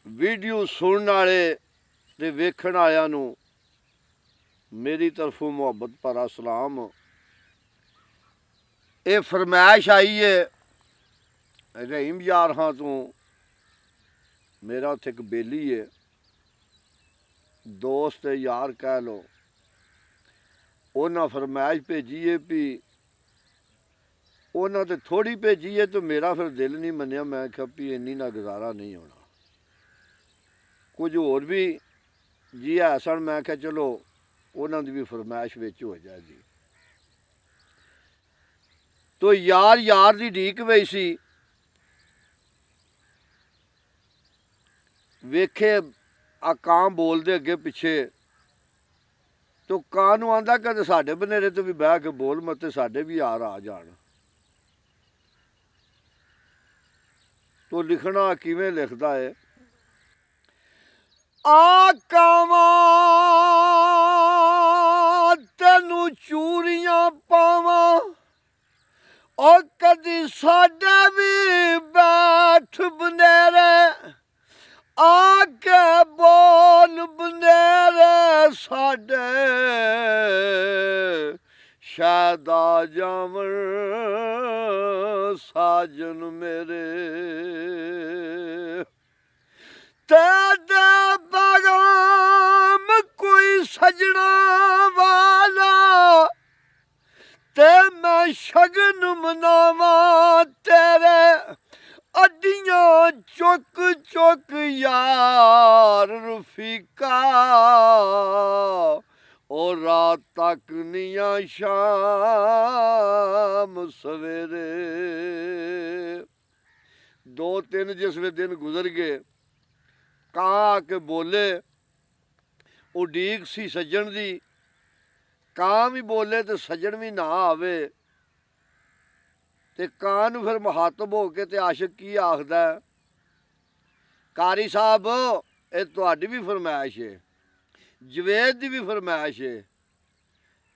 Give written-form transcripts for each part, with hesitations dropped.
Video सुनने वाले ते वेखण वालियां नूं मेरी तरफों मुहब्बत भरा सलाम। ये फरमाइश आई है रहीम यार हाँ तो मेरा उत्थे एक बेली है, दोस्त यार कह लो, उन्हें फरमाइश भेजी है भी उन्हें तो थोड़ी भेजी है तो मेरा फिर दिल नहीं मनिया। मैं क्या भी इन्नी ना गुजारा नहीं होना, कुछ होर भी जी है सन। मैं क्या चलो उन्होंने भी फरमाइश विच हो जाएगी। तो यार यार दी ढीक पई सी, वेखे आ कां बोलते अगे पिछे, तो कां नूं आंदा कदे साडे बनेरे तो भी बह के बोल मत, साडे भी यार आ जान। तो लिखना किवें लिखदा है, आ कावां तैनूं चूड़ियां पावां, ओ कदी साडे भी बैठ बनेरे, आके बोल बनेरे साडे, शायद आ जावन साजन मेरे। तेरे पैगाम कोई सजना वाला, ते मैं शगन मनावा तेरे, अड्डियां चुक चुक यार रफीका, और रात तक निया शाम सवेरे। दो तीन जिसले दिन गुजर गए, कां आके बोले, उडीक सी सज्जन दी, कां भी बोले तो सज्जन भी ना आवे, ते कां नूं फिर मुहातब हो के ते आशिक की आखदा है, कारी साहब ये तुहाडी भी फरमाइश है, जवेद दी भी फरमाइश है,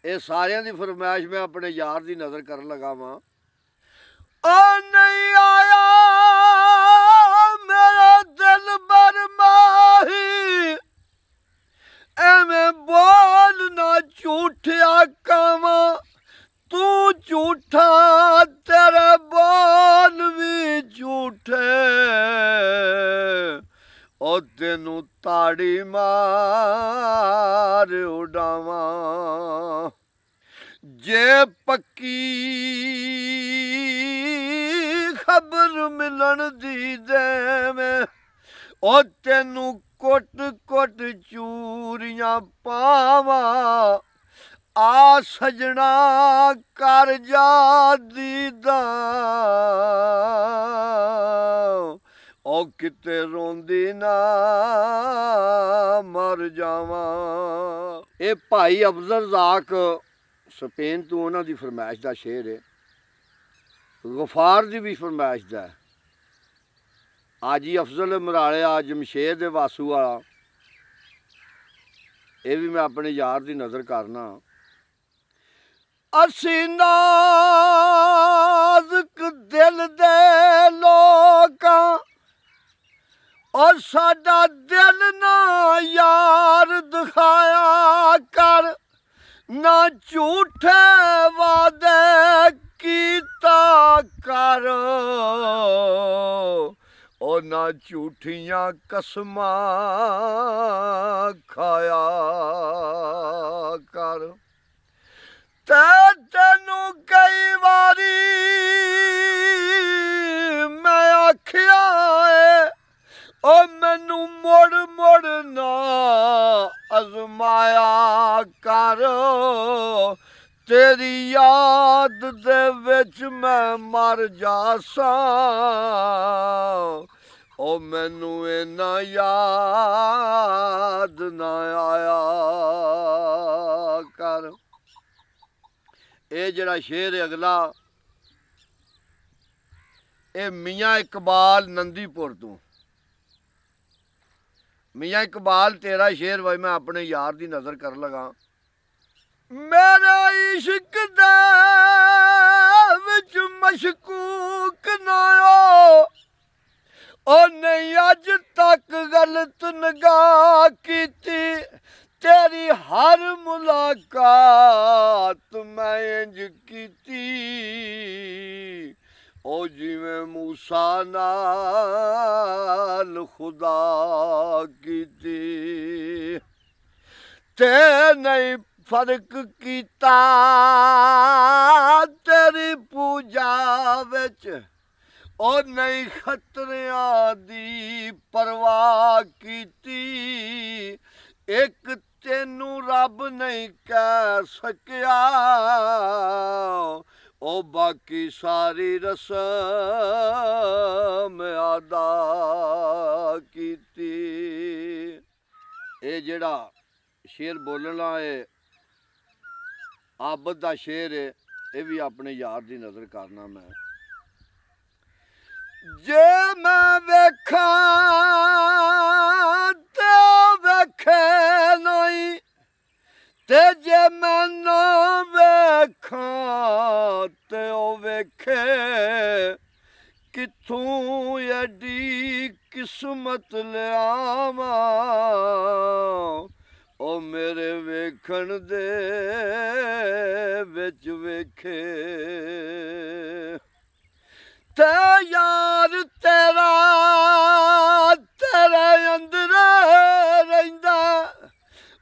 ये सारियां दी फरमाइश मैं अपने यार दी नज़र कर लगा वां। ओ नहीं आया मेरा दिल बरमाही, एवें बोल ना झूठिया कावां, तू झूठा तेरे बोल भी झूठे, ओ तेनू ताड़ी मार उड़ावां। जे पक्की खबर मिलन दी देवें, ओ तेनू कुट कुट चूरियां पावां, आ सजना कर जा दीदा, ओ किते रोंदी ना मर जावां। ये भाई अफजल रज़ाक स्पेन तो उन्हां दी फरमाइश दा शेर है, गफार दी भी फरमाइश दा है। आजी अफजल मराले आ जमशेद दे वासू वाला, ये भी मैं अपने यार दी नज़र करना। असी नाज़ुक दिल दे लोकां, और साडा दिल ना यार दिखाया कर, ना झूठे वादे कीता कर, और ना झूठियां कसमां खाया कर। तेनू कई वारी मैं आखिया है, ओ मैनू मुड़ मुड़ ना अजमाया कर, तेरी याद दे विच मैं मर जासां, ओ मैनू इन्ना याद ना आया कर। ये जड़ा शेर है अगला, ये मियाँ इकबाल नंदीपुर तो। मियाँ इकबाल तेरा शेर भाई मैं अपने यार दी नज़र कर लगा। मेरा इश्क दे विच मशकूक ना हो, ओ नहीं अज तक गलत निगाह कीती तेरी हर मुलाकात मैं इंज कीती ओ जिवें मूसा नाल खुदा कीती ते नहीं फर्क कीता तेरी पूजा विच ओ नहीं खतरियां दी परवाह कीती एक तेनू रब नहीं कह सकिया ओ बाकी सारी रस्म अदा कीती। ये जेड़ा शेर बोलना है आबद दा शेर है ये भी अपने यार दी नज़र करना मैं जे मैं वेखा ते वेखे नहीं ते जे मैं ना वेखा ते ओ वेखे किथों एडी किस्मत लियावा ओ मेरे वेखण दे विच वेखे ते यार तेरा तेरे अंदर रहिंदा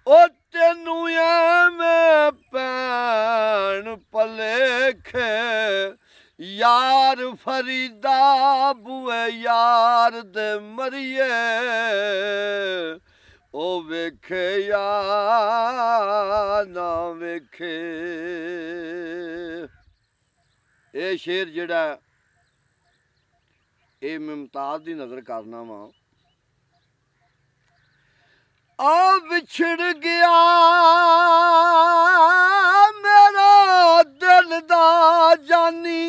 ओ तेनू एवें भैण भलेखे यार फरीदा बुए यार दे मरिए ओ वेखे या ना वेखे। ये शेर जेड़ा ये मुमताज दी नज़र करना वा आ विछड़ गया मेरा दिल दा जानी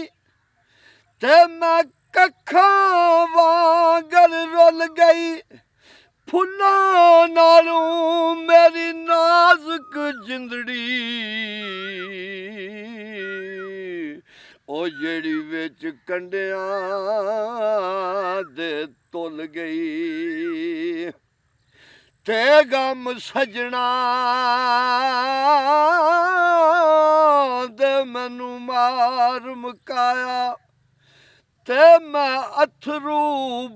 ते मैं कक्खां वांगर रुल गई फुल्लां नालों मेरी नाजुक जिंदड़ी ओ जेड़ी विच कंडियां दे तुल गई ते गम सजना दे मैनू मार मुकाया ते मैं अथरू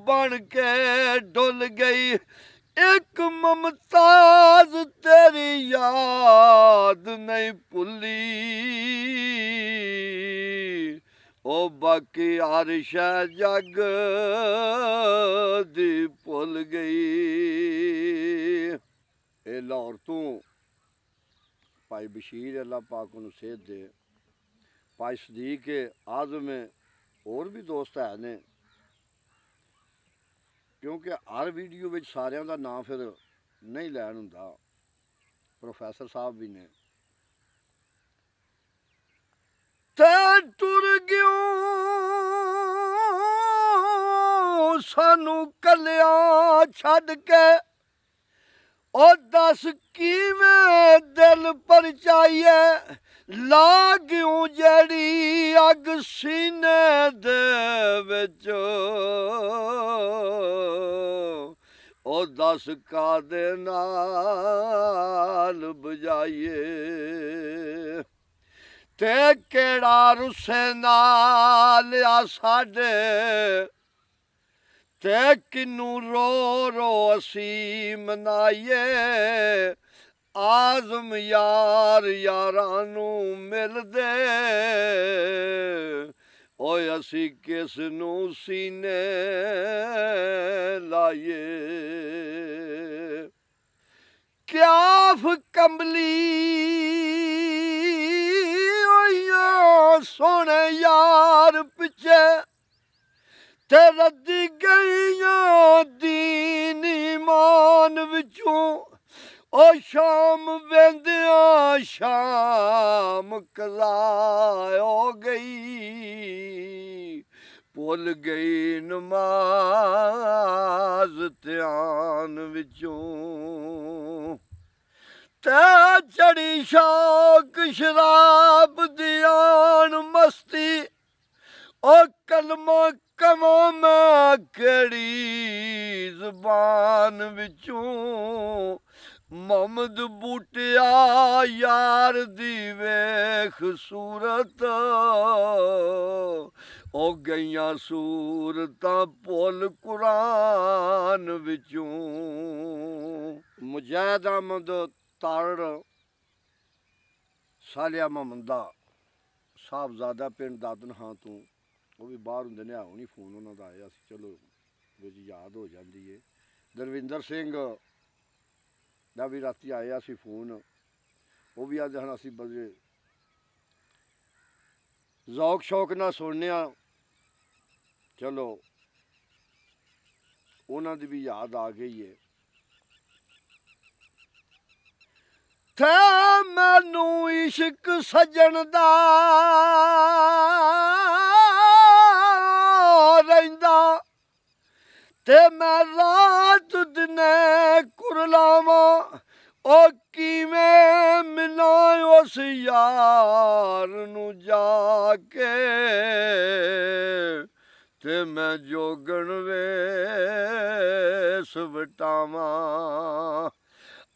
बन के डुल गई एक मुमताज तेरी याद नहीं भुली ओ बाकी हर शै जग दी भुल गई। ए लाहौर तू भाई बशीर अल्लाह पाक उन्हें सेहत दे भाई सदीक आज़म और भी दोस्त है ने क्योंकि हर वीडियो में सारिਆਂ ਦਾ नाम फिर नहीं लैन हुंदा प्रोफैसर साहब भी ने ते टुर गयो सानू कलियां छड्ड के ओ दस किवें दिल परचाइए ला क्यों जड़ी अग सीने दे विच ओ दस कादे नाल बजाइए ते केड़ा रुस्से नाल आ साडे ते किनू रो रो असी मनाइए आज़म यार यारानू मिलदे ओए असी किस नू सीने लाइए क्याफ कमली सोने यार पिछे ते रद्दी गईयां दीन ईमान विचों ओ शाम वेंदियां शाम कज़ा हो गई भुल गई नमाज ध्यान विचों ते चढ़ी शौक शराब दी आन मस्ती ओ कलमा कवां मैं केड़ी ज़बान विचों मोहम्मद बूटिया यार दी वेख सूरत ओ गईयां सूरतां भुल कुरान विचों। मुजाहिद अहमद तारड़ सालिया महमदा साहबजादा पिंड दादन हां तों ਉਹ ਵੀ ਬਾਹਰ ਹੁੰਦੇ ਨੇ ਆਉਣੀ ਫੋਨ ਉਹਨਾਂ ਦਾ ਆਇਆ ਸੀ ਚਲੋ ਵਿੱਚ ਯਾਦ ਹੋ ਜਾਂਦੀ ਏ। ਦਰਵਿੰਦਰ ਸਿੰਘ ਦਾ ਵੀ ਰਾਤੀ ਆਇਆ ਸੀ ਫੋਨ ਉਹ ਵੀ ਅੱਜ ਹੁਣ ਅਸੀਂ ਬੜੇ ਜ਼ੌਕ ਸ਼ੌਕ ਨਾਲ ਸੁਣਨੇ ਆ ਚਲੋ ਉਹਨਾਂ ਦੀ ਵੀ ਯਾਦ ਆ ਗਈ ਏ। ਥੇ ਮੈਨੂੰ ਇਸ਼ਕ ਸੱਜਣ ਦਾ ਰਹਿੰਦਾ ਤੇ ਮੈਂ ਰਾਤ ਦਿਨੇ ਕੁਰਲਾਵਾਂ ਉਹ ਕਿਵੇਂ ਮਿਲਾਂ ਉਸ ਯਾਰ ਨੂੰ ਜਾ ਕੇ ਤੇ ਮੈਂ ਜੋਗਣ ਵੇਸ ਵਟਾਵਾਂ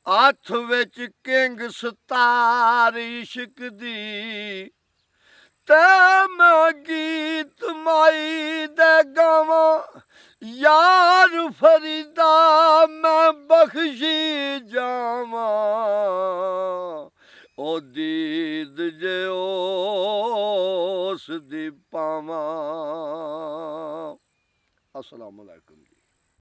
ਹੱਥ ਵਿੱਚ ਕਿੰਗ ਸਤਾਰ ਇਸ਼ਕ ਦੀ ਤੇ ਮੈਂ ਗੀਤ ਮਾਈ ਦੇ ਗਾਵਾਂ यार फरीदा मैं बख्शी जावा ओ दीद जे ओस दी पावा। अस्सलाम वालेकुम।